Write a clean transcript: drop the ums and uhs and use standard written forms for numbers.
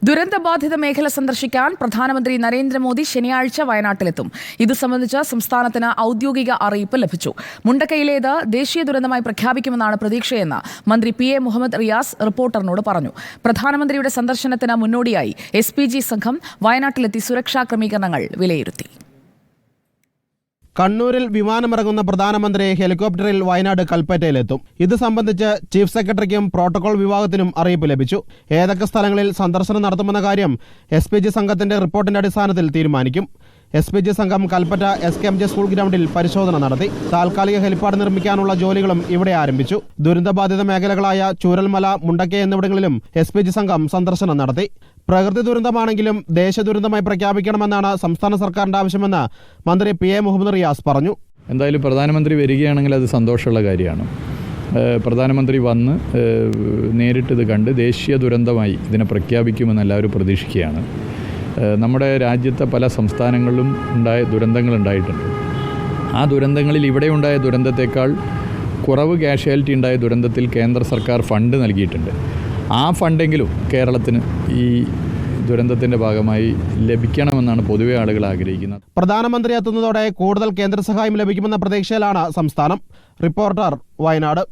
ദുരന്തബാധിത മേഖല സന്ദർശിക്കാൻ പ്രധാനമന്ത്രി നരേന്ദ്രമോദി ശനിയാഴ്ച വയനാട്ടിലെത്തും. ഇത് സംബന്ധിച്ച് സംസ്ഥാനത്തിന് ഔദ്യോഗിക അറിയിപ്പ് ലഭിച്ചു. മുണ്ടക്കയിലേത് ദേശീയ ദുരന്തമായി പ്രഖ്യാപിക്കുമെന്നാണ് പ്രതീക്ഷയെന്ന് മന്ത്രി പി.എ. മുഹമ്മദ് റിയാസ് റിപ്പോർട്ടറിനോട് പറഞ്ഞു. പ്രധാനമന്ത്രിയുടെ സന്ദർശനത്തിന് മുന്നോടിയായി SPG സംഘം വയനാട്ടിലെത്തി സുരക്ഷാ ക്രമീകരണങ്ങൾ വിലയിരുത്തി. കണ്ണൂരിൽ വിമാനമിറങ്ങുന്ന പ്രധാനമന്ത്രി ഹെലികോപ്റ്ററിൽ വയനാട് കൽപ്പറ്റയിലെത്തും. ഇത് സംബന്ധിച്ച് ചീഫ് സെക്രട്ടറിക്കും പ്രോട്ടോകോൾ വിഭാഗത്തിനും അറിയിപ്പ് ലഭിച്ചു. ഏതൊക്കെ സ്ഥലങ്ങളിൽ സന്ദർശനം നടത്തുമെന്ന കാര്യം SPG സംഘത്തിന്റെ റിപ്പോർട്ടിന്റെ അടിസ്ഥാനത്തിൽ തീരുമാനിക്കും. SPG സംഘം കൽപ്പറ്റ SKMJ സ്കൂൾ ഗ്രൗണ്ടിൽ പരിശോധന നടത്തി. താൽക്കാലിക ഹെലിപ്പാഡ് നിർമ്മിക്കാനുള്ള ജോലികളും ഇവിടെ ആരംഭിച്ചു. ദുരന്തബാധിത മേഖലകളായ ചൂരൽമല, മുണ്ടക്കൈ എന്നിവിടങ്ങളിലും SPG സംഘം സന്ദർശനം നടത്തി. പ്രകൃതി ദുരന്തമാണെങ്കിലും ദേശദുരന്തമായി പ്രഖ്യാപിക്കണമെന്നാണ് സംസ്ഥാന സർക്കാരിന്റെ ആവശ്യമെന്ന് മന്ത്രി P.A. മുഹമ്മദ് റിയാസ് പറഞ്ഞു. എന്തായാലും പ്രധാനമന്ത്രി വരികയാണെങ്കിൽ അത് സന്തോഷമുള്ള കാര്യമാണ്. പ്രധാനമന്ത്രി വന്ന് നേരിട്ടിത് കണ്ട് ദേശീയ ദുരന്തമായി ഇതിനെ പ്രഖ്യാപിക്കുമെന്ന് എല്ലാവരും പ്രതീക്ഷിക്കുകയാണ്. നമ്മുടെ രാജ്യത്തെ പല സംസ്ഥാനങ്ങളിലും ദുരന്തങ്ങളുണ്ടായിട്ടുണ്ട്. ആ ദുരന്തങ്ങളിൽ ഇവിടെ ഉണ്ടായ ദുരന്തത്തേക്കാൾ കുറവ് കാഷ്വാലിറ്റി ഉണ്ടായ ദുരന്തത്തിൽ കേന്ദ്ര സർക്കാർ ഫണ്ട് നൽകിയിട്ടുണ്ട്. ആ ഫണ്ടെങ്കിലും കേരളത്തിന് ഈ ദുരന്തത്തിന്റെ ഭാഗമായി ലഭിക്കണമെന്നാണ് പൊതുവെ ആളുകൾ ആഗ്രഹിക്കുന്നത്. പ്രധാനമന്ത്രി എത്തുന്നതോടെ കൂടുതൽ കേന്ദ്ര സഹായം ലഭിക്കുമെന്ന പ്രതീക്ഷയിലാണ് സംസ്ഥാനം. റിപ്പോർട്ടർ, വയനാട്.